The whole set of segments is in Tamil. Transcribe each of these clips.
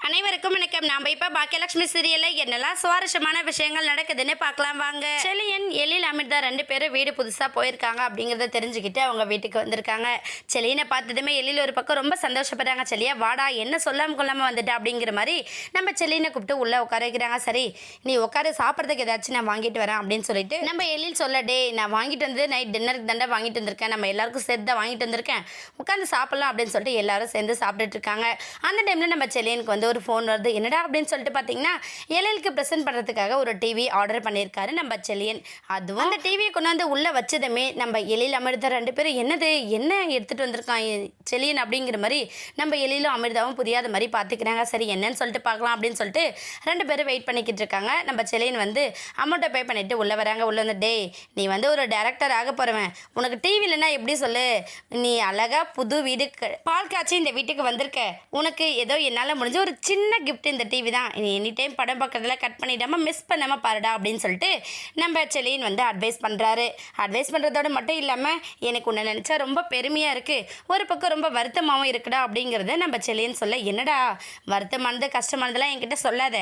அனைவருக்கும் வணக்கம். நாம் இப்போ பாக்கியலட்சுமி சீரியலில் என்னெல்லாம் சுவாரஸ்யமான விஷயங்கள் நடக்குதுன்னு பார்க்கலாம் வாங்க. செலியன் எழில் அமிர்தா 2 பேரும் வீடு புதுசாக போயிருக்காங்க அப்படிங்கிறத தெரிஞ்சுக்கிட்டு அவங்க வீட்டுக்கு வந்திருக்காங்க. செலியனை பார்த்ததுமே எழில் ஒரு பக்கம் ரொம்ப சந்தோஷப்படுறாங்க. செலியா வாடா, என்ன சொல்லாமல் கொள்ளாமல் வந்துட்டா அப்படிங்கிற மாதிரி நம்ம செலியனை கூப்பிட்டு உள்ளே உட்கார வைக்கிறாங்க. சரி நீ உட்கார, சாப்பிட்றதுக்கு ஏதாச்சும் நான் வாங்கிட்டு வரேன் அப்படின்னு சொல்லிட்டு நம்ம எழில் சொல்ல, டே நான் வாங்கிட்டு வந்து நைட் டின்னருக்கு தாண்டா வாங்கிட்டு வந்திருக்கேன், நம்ம எல்லாருக்கும் சேர்த்து தான் வாங்கிட்டு வந்திருக்கேன், உட்காந்து சாப்பிட்லாம் அப்படின்னு சொல்லிட்டு எல்லாரும் சேர்ந்து சாப்பிட்டுட்டு இருக்காங்க. அந்த டைமில் நம்ம செலியனுக்கு வந்து ஒரு ஃபோன் வருது. என்னடா அப்படின்னு சொல்லிட்டு பார்த்தீங்கன்னா எழிலுக்கு ப்ரெசென்ட் பண்ணுறதுக்காக ஒரு டிவி ஆர்டர் பண்ணியிருக்காரு நம்ம செலியன். அதுவும் அந்த டிவியை கொண்டு வந்து உள்ளே வச்சதுமே நம்ம எழில் அமிர்தா 2 பேரும் என்னது என்ன எடுத்துகிட்டு வந்திருக்கான் செலியன் அப்படிங்கிற மாதிரி நம்ம எழிலும் அமிர்தாவும் புரியாத மாதிரி பார்த்துக்கிறாங்க. சரி என்னன்னு சொல்லிட்டு பார்க்கலாம் அப்படின்னு சொல்லிட்டு 2 பேரும் வெயிட் பண்ணிக்கிட்டு இருக்காங்க. நம்ம செலியன் வந்து அமௌண்ட்டை பே பண்ணிவிட்டு உள்ளே வராங்க. உள்ளே வந்து, டே நீ வந்து ஒரு டேரக்டர் ஆக போகிறவன், உனக்கு டிவி இல்லைன்னா எப்படி சொல்லு, நீ அழகாக புது வீடு பால் காய்ச்சி இந்த வீட்டுக்கு வந்திருக்க, உனக்கு ஏதோ என்னால் முடிஞ்ச ஒரு சின்ன கிஃப்ட் இந்த டிவி தான், நீ எனி டைம் படம் பார்க்கறதுல கட் பண்ணிடாமல் மிஸ் பண்ணாமல் பாருடா அப்படின்னு சொல்லிட்டு நம்ம செலியன் வந்து அட்வைஸ் பண்ணுறாரு. அட்வைஸ் பண்ணுறதோடு மட்டும் இல்லாமல் எனக்கு உன்னை நினச்சா ரொம்ப பெருமையாக இருக்குது, ஒரு பக்கம் ரொம்ப வருத்தமாகவும் இருக்குடா அப்படிங்கிறத நம்ம செலியன் சொல்ல, என்னடா வருத்தமானது கஷ்டமானதெல்லாம் என்கிட்ட சொல்லாத,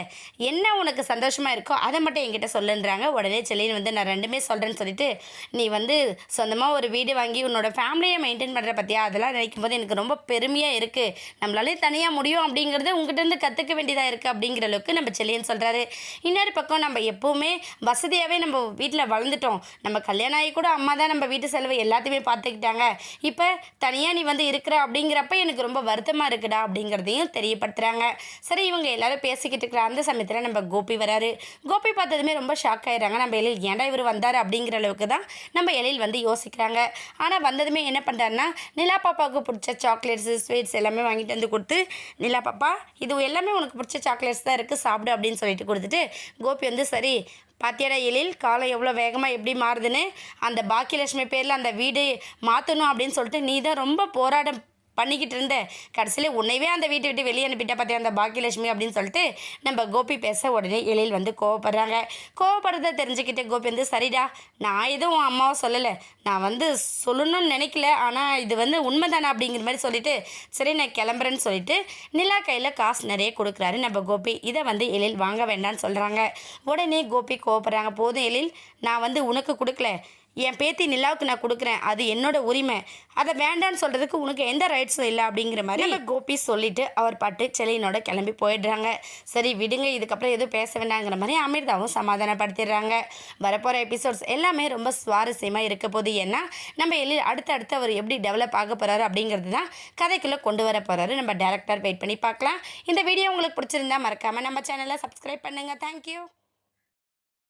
என்ன உனக்கு சந்தோஷமாக இருக்கோ அதை மட்டும் என்கிட்ட சொல்லுன்றாங்க. உடனே செலியன் வந்து நான் 2மே சொல்கிறேன்னு சொல்லிட்டு, நீ வந்து சொந்தமாக ஒரு வீடு வாங்கி உன்னோட ஃபேமிலியை மெயின்டைன் பண்ணுற பற்றியா, அதெல்லாம் நினைக்கும் போது எனக்கு ரொம்ப பெருமையாக இருக்குது, நம்மளாலே தனியாக முடியும் அப்படிங்கிறது உங்ககிட்ட கற்றுக்க வேண்டியதாக இருக்குது அப்படிங்கிற அளவுக்கு நம்ம செலியன் சொல்கிறாரு. இன்னொரு பக்கம் நம்ம எப்போவுமே வசதியாகவே நம்ம வீட்டில் வளர்ந்துட்டோம், நம்ம கல்யாணம் ஆகி கூட அம்மா தான் நம்ம வீட்டு செலவு எல்லாத்தையுமே பார்த்துக்கிட்டாங்க, இப்போ தனியாக நீ வந்து இருக்கிற அப்படிங்கிறப்ப எனக்கு ரொம்ப வருத்தமாக இருக்குடா அப்படிங்கிறதையும் தெரியப்படுத்துகிறாங்க. சரி இவங்க எல்லாரும் பேசிக்கிட்டு இருக்கிற அந்த சமயத்தில் நம்ம கோபி வராரு. கோபி பார்த்ததுமே ரொம்ப ஷாக் ஆகிடுறாங்க. நம்ம எழில் ஏன்டா இவர் வந்தார் அப்படிங்கிற அளவுக்கு தான் நம்ம எழில் வந்து யோசிக்கிறாங்க. ஆனால் வந்ததுமே என்ன பண்ணுறாருன்னா, நிலா பாப்பாவுக்கு பிடிச்ச சாக்லேட்ஸு ஸ்வீட்ஸ் எல்லாமே வாங்கிட்டு வந்து கொடுத்து, நிலா பாப்பா இது எல்லாமே உனக்கு பிடிச்ச சாக்லேட்ஸ் தான் இருக்குது, சாப்பிடு அப்படின்னு சொல்லிட்டு கொடுத்துட்டு கோபி வந்து, சரி பாத்தியாடா எழில் காலம் எவ்வளோ வேகமாக எப்படி மாறுதுன்னு, அந்த பாக்கியலட்சுமி பேரில் அந்த வீடு மாற்றணும் அப்படின்னு சொல்லிட்டு நீ தான் ரொம்ப போராட்டம் பண்ணிக்கிட்டு இருந்த, கடைசியில் உன்னைவே அந்த வீட்டை விட்டு வெளியே அனுப்பிட்டா பார்த்தியா அந்த பாக்கியலட்சுமி அப்படின்னு சொல்லிட்டு நம்ம கோபி பேச உடனே எழில் வந்து கோவப்படுறாங்க. கோவப்படுறத தெரிஞ்சுக்கிட்டு கோபி வந்து, சரிடா நான் எதுவும் உன் அம்மாவை சொல்லலை, நான் வந்து சொல்லணும்னு நினைக்கல, ஆனால் இது வந்து உண்மைதானே அப்படிங்கிற மாதிரி சொல்லிவிட்டு சரி நான் கிளம்புறேன்னு சொல்லிட்டு நிலா கையில் காசு நிறைய கொடுக்குறாரு நம்ம கோபி. இதை வந்து எழில் வாங்க வேண்டான்னு சொல்கிறாங்க. உடனே கோபி கோவப்படுறாங்க. போதும் எழில், நான் வந்து உனக்கு கொடுக்கல, என் பேத்தி நிலாவுக்கு நான் கொடுக்குறேன், அது என்னோட உரிமை, அதை வேண்டான்னு சொல்கிறதுக்கு உனக்கு எந்த ரைட்ஸும் இல்லை அப்படிங்கிற மாதிரி நம்ம கோபி சொல்லிவிட்டு அவர் பாட்டு செலியனோட கிளம்பி போயிடுறாங்க. சரி விடுங்க, இதுக்கப்புறம் எதுவும் பேச வேண்டாங்கிற மாதிரி அமிர்தாவும் சமாதானப்படுத்திடுறாங்க. வரப்போகிற எபிசோட்ஸ் எல்லாமே ரொம்ப சுவாரஸ்யமாக இருக்க போது. ஏன்னா நம்ம அடுத்தடுத்து அவர் எப்படி டெவலப் ஆக போகிறாரு அப்படிங்கிறது தான் கதைக்குள்ளே கொண்டு வர போகிறாரு நம்ம டேரக்டர். வெயிட் பண்ணி பார்க்கலாம். இந்த வீடியோ உங்களுக்கு பிடிச்சிருந்தா மறக்காமல் நம்ம சேனலை சப்ஸ்கிரைப் பண்ணுங்கள். தேங்க்யூ.